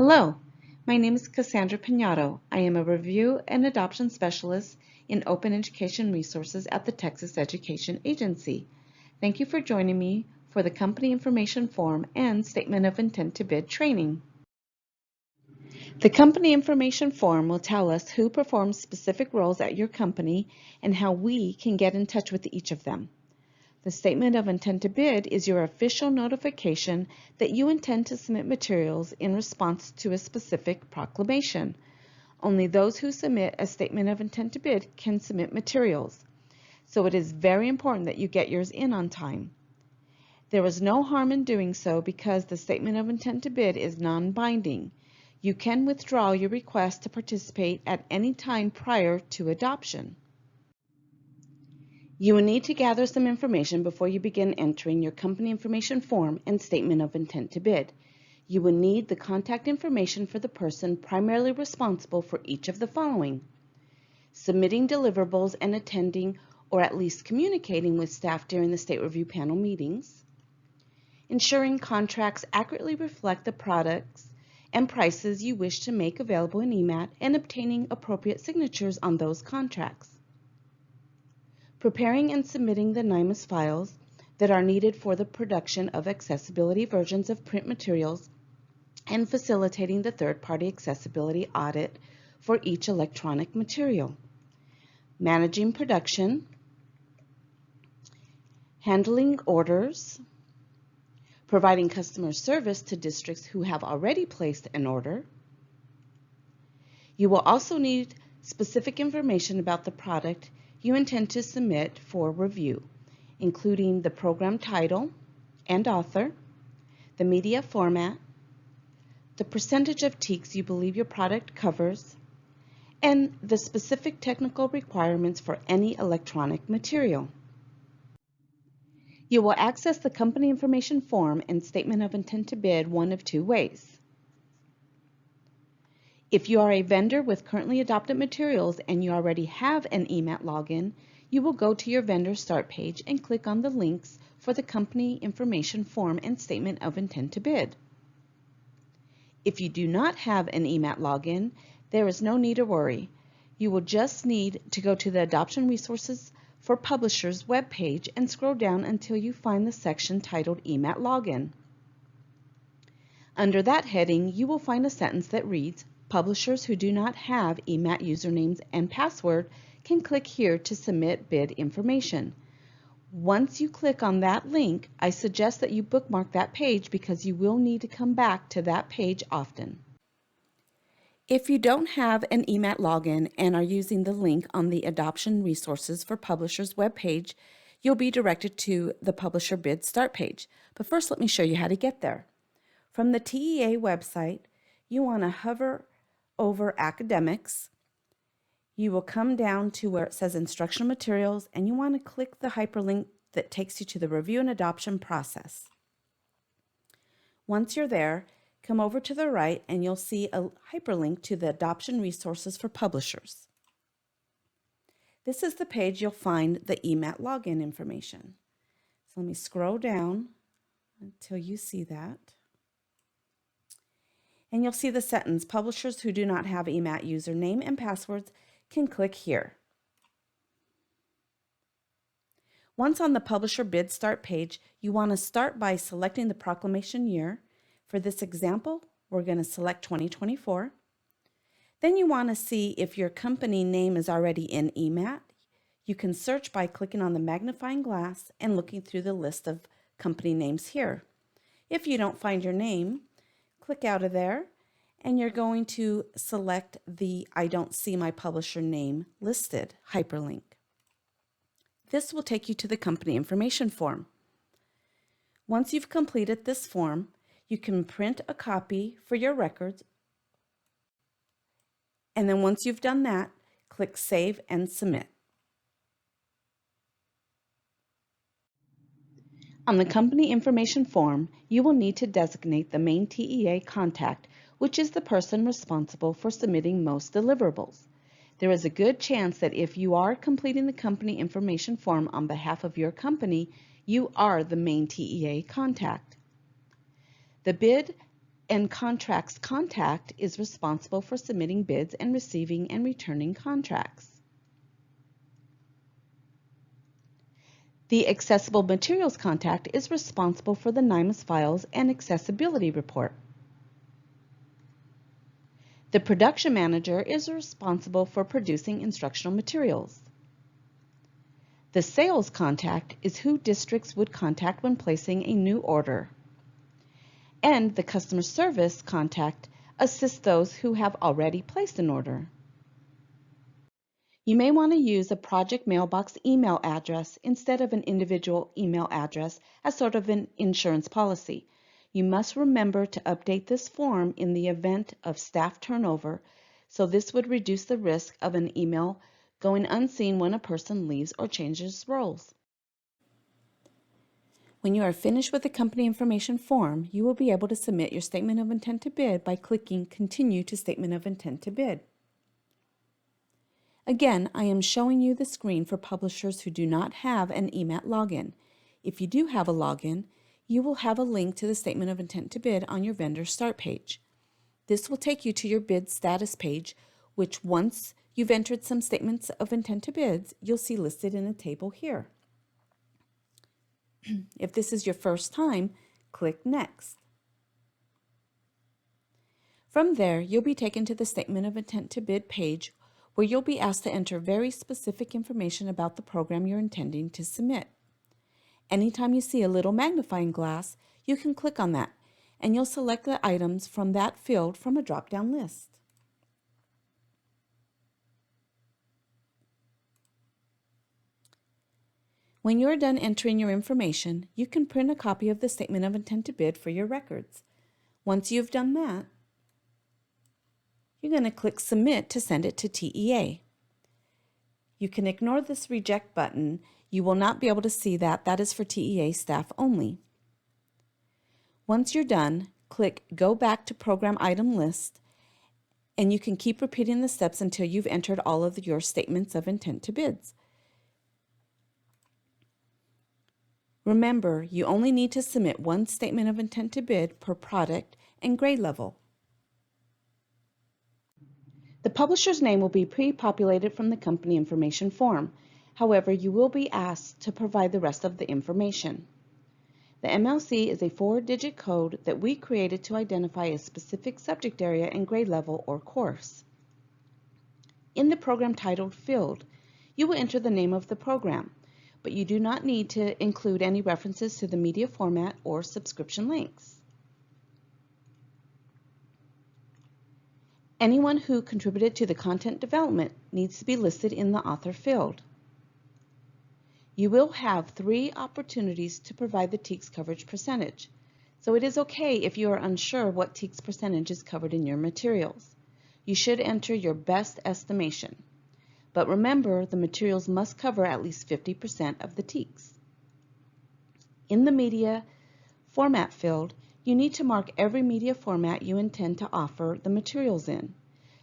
Hello, my name is Cassandra Piñato. I am a Review and Adoption Specialist in Open Education Resources at the Texas Education Agency. Thank you for joining me for the Company Information Form and Statement of Intent to Bid training. The Company Information Form will tell us who performs specific roles at your company and how we can get in touch with each of them. The Statement of Intent to Bid is your official notification that you intend to submit materials in response to a specific proclamation. Only those who submit a Statement of Intent to Bid can submit materials, so it is very important that you get yours in on time. There is no harm in doing so because the Statement of Intent to Bid is non-binding. You can withdraw your request to participate at any time prior to adoption. You will need to gather some information before you begin entering your company information form and statement of intent to bid. You will need the contact information for the person primarily responsible for each of the following: submitting deliverables and attending or at least communicating with staff during the state review panel meetings, ensuring contracts accurately reflect the products and prices you wish to make available in EMAT, and obtaining appropriate signatures on those contracts, preparing and submitting the NIMAS files that are needed for the production of accessibility versions of print materials, and facilitating the third-party accessibility audit for each electronic material, managing production, handling orders, providing customer service to districts who have already placed an order. You will also need specific information about the product you intend to submit for review, including the program title and author, the media format, the percentage of TEKs you believe your product covers, and the specific technical requirements for any electronic material. You will access the company information form and statement of intent to bid one of two ways. If you are a vendor with currently adopted materials and you already have an EMAT login, you will go to your vendor start page and click on the links for the company information form and statement of intent to bid. If you do not have an EMAT login, there is no need to worry. You will just need to go to the Adoption Resources for Publishers webpage and scroll down until you find the section titled EMAT Login. Under that heading, you will find a sentence that reads, "Publishers who do not have EMAT usernames and password can click here to submit bid information." Once you click on that link, I suggest that you bookmark that page because you will need to come back to that page often. If you don't have an EMAT login and are using the link on the Adoption Resources for Publishers webpage, you'll be directed to the Publisher Bid Start page. But first, let me show you how to get there. From the TEA website, you want to hover over Academics. You will come down to where it says Instructional Materials, and you want to click the hyperlink that takes you to the review and adoption process. Once you're there, come over to the right and you'll see a hyperlink to the Adoption Resources for Publishers. This is the page you'll find the EMAT login information. So let me scroll down until you see that. And you'll see the sentence, "Publishers who do not have EMAT username and passwords can click here." Once on the Publisher Bid Start page, you want to start by selecting the proclamation year. For this example, we're going to select 2024. Then you want to see if your company name is already in EMAT. You can search by clicking on the magnifying glass and looking through the list of company names here. If you don't find your name, click out of there, and you're going to select the "I don't see my publisher name listed" hyperlink. This will take you to the company information form. Once you've completed this form, you can print a copy for your records, and then once you've done that, click Save and Submit. On the company information form, you will need to designate the main TEA contact, which is the person responsible for submitting most deliverables. There is a good chance that if you are completing the company information form on behalf of your company, you are the main TEA contact. The bid and contracts contact is responsible for submitting bids and receiving and returning contracts. The accessible materials contact is responsible for the NIMAS files and accessibility report. The production manager is responsible for producing instructional materials. The sales contact is who districts would contact when placing a new order. And the customer service contact assists those who have already placed an order. You may want to use a project mailbox email address instead of an individual email address as sort of an insurance policy. You must remember to update this form in the event of staff turnover, so this would reduce the risk of an email going unseen when a person leaves or changes roles. When you are finished with the company information form, you will be able to submit your statement of intent to bid by clicking Continue to Statement of Intent to Bid. Again, I am showing you the screen for publishers who do not have an EMAT login. If you do have a login, you will have a link to the Statement of Intent to Bid on your vendor start page. This will take you to your bid status page, which once you've entered some statements of intent to bids, you'll see listed in a table here. If this is your first time, click Next. From there, you'll be taken to the Statement of Intent to Bid page, where you'll be asked to enter very specific information about the program you're intending to submit. Anytime you see a little magnifying glass, you can click on that, and you'll select the items from that field from a drop-down list. When you're done entering your information, you can print a copy of the Statement of Intent to Bid for your records. Once you've done that, you're going to click Submit to send it to TEA. You can ignore this reject button. You will not be able to see that. That is for TEA staff only. Once you're done, click Go Back to Program Item List, and you can keep repeating the steps until you've entered all of your statements of intent to bids. Remember, you only need to submit one statement of intent to bid per product and grade level. The publisher's name will be pre-populated from the company information form. However, you will be asked to provide the rest of the information. The MLC is a 4-digit code that we created to identify a specific subject area and grade level or course. In the program titled field, you will enter the name of the program, but you do not need to include any references to the media format or subscription links. Anyone who contributed to the content development needs to be listed in the author field. You will have 3 opportunities to provide the TEKS coverage percentage, so it is okay if you are unsure what TEKS percentage is covered in your materials. You should enter your best estimation. But remember, the materials must cover at least 50% of the TEKS. In the media format field, you need to mark every media format you intend to offer the materials in.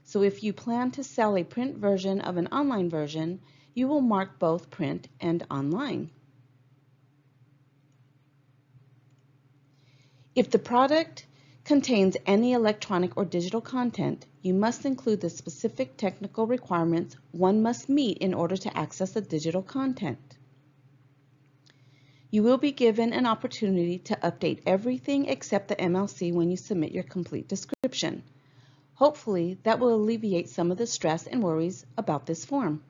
So if you plan to sell a print version of an online version, you will mark both print and online. If the product contains any electronic or digital content, you must include the specific technical requirements one must meet in order to access the digital content. You will be given an opportunity to update everything except the MLC when you submit your complete description. Hopefully, that will alleviate some of the stress and worries about this form.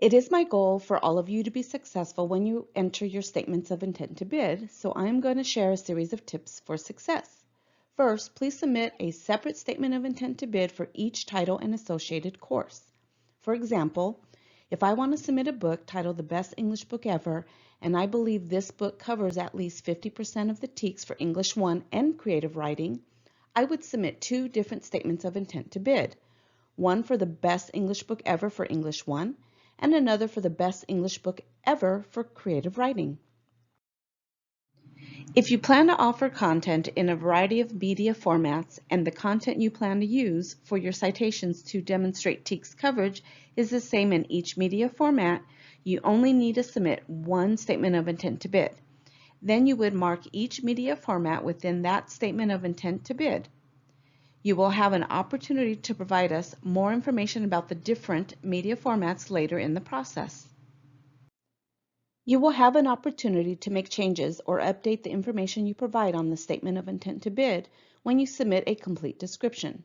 It is my goal for all of you to be successful when you enter your statements of intent to bid, so I am going to share a series of tips for success. First, please submit a separate statement of intent to bid for each title and associated course. For example, if I want to submit a book titled The Best English Book Ever, and I believe this book covers at least 50% of the TEKS for English 1 and creative writing, I would submit 2 different statements of intent to bid. One for the Best English Book Ever for English 1, and another for the Best English Book Ever for creative writing. If you plan to offer content in a variety of media formats and the content you plan to use for your citations to demonstrate TEKS coverage is the same in each media format, you only need to submit one statement of intent to bid. Then you would mark each media format within that statement of intent to bid. You will have an opportunity to provide us more information about the different media formats later in the process. You will have an opportunity to make changes or update the information you provide on the statement of intent to bid when you submit a complete description.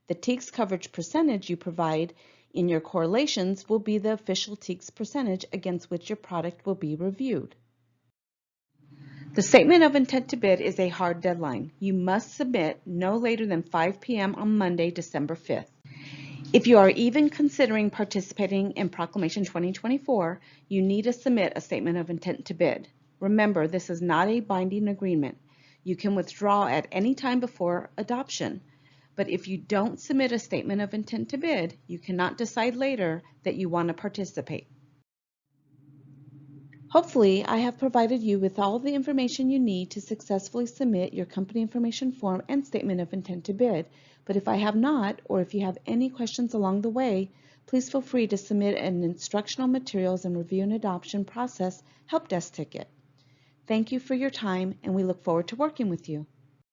The TEACS coverage percentage you provide in your correlations will be the official TEACS percentage against which your product will be reviewed. The statement of intent to bid is a hard deadline. You must submit no later than 5 p.m. on Monday, December 5th. If you are even considering participating in Proclamation 2024, you need to submit a statement of intent to bid. Remember, this is not a binding agreement. You can withdraw at any time before adoption. But if you don't submit a statement of intent to bid, you cannot decide later that you want to participate. Hopefully, I have provided you with all the information you need to successfully submit your company information form and statement of intent to bid. But if I have not, or if you have any questions along the way, please feel free to submit an instructional materials and review and adoption process help desk ticket. Thank you for your time, and we look forward to working with you.